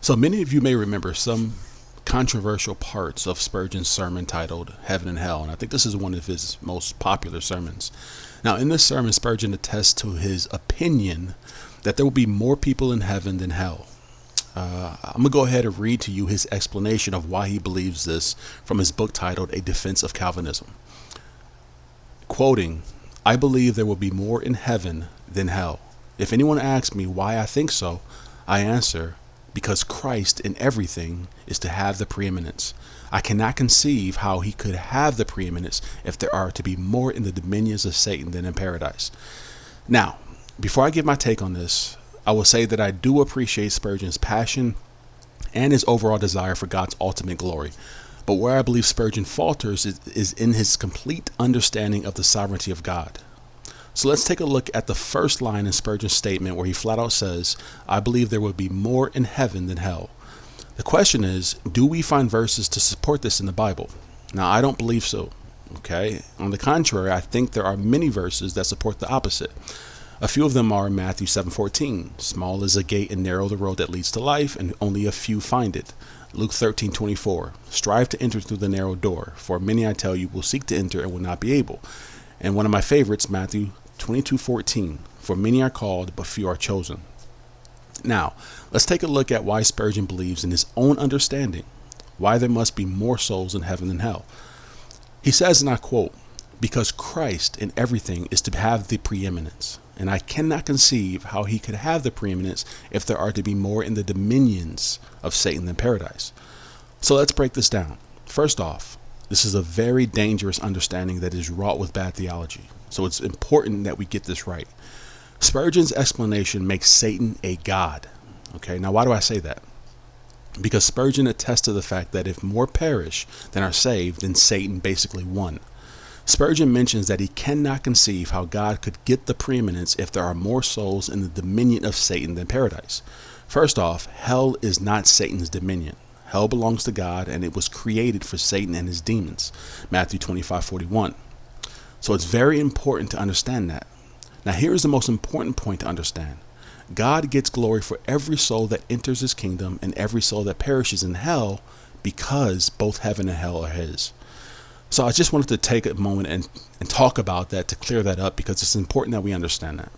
So many of you may remember some controversial parts of Spurgeon's sermon titled Heaven and Hell, and I think this is one of his most popular sermons. Now, in this sermon, Spurgeon attests to his opinion that there will be more people in heaven than hell. I'm going to go ahead and read to you his explanation of why he believes this from his book titled A Defense of Calvinism. Quoting, "I believe there will be more in heaven than hell. If anyone asks me why I think so, I answer, because Christ in everything is to have the preeminence. I cannot conceive how he could have the preeminence if there are to be more in the dominions of Satan than in paradise." Now, before I give my take on this, I will say that I do appreciate Spurgeon's passion and his overall desire for God's ultimate glory. But where I believe Spurgeon falters is in his complete understanding of the sovereignty of God. So let's take a look at the first line in Spurgeon's statement where he flat out says, "I believe there will be more in heaven than hell." The question is, do we find verses to support this in the Bible? Now, I don't believe so. Okay. On the contrary, I think there are many verses that support the opposite. A few of them are Matthew 7:14. "Small is the gate and narrow the road that leads to life, and only a few find it." Luke 13:24. "Strive to enter through the narrow door, for many, I tell you, will seek to enter and will not be able." And one of my favorites, Matthew 22:14. "For many are called, but few are chosen." Now, let's take a look at why Spurgeon believes in his own understanding, why there must be more souls in heaven than hell. He says, and I quote, "Because Christ in everything is to have the preeminence, and I cannot conceive how he could have the preeminence if there are to be more in the dominions of Satan than paradise." So let's break this down. First off, this is a very dangerous understanding that is wrought with bad theology. So it's important that we get this right. Spurgeon's explanation makes Satan a god. Okay, now why do I say that? Because Spurgeon attests to the fact that if more perish than are saved, then Satan basically won. Spurgeon mentions that he cannot conceive how God could get the preeminence if there are more souls in the dominion of Satan than paradise. First off, hell is not Satan's dominion. Hell belongs to God, and it was created for Satan and his demons. Matthew 25:41. So it's very important to understand that. Now, here is the most important point to understand. God gets glory for every soul that enters his kingdom and every soul that perishes in hell, because both heaven and hell are his. So I just wanted to take a moment and talk about that to clear that up, because it's important that we understand that.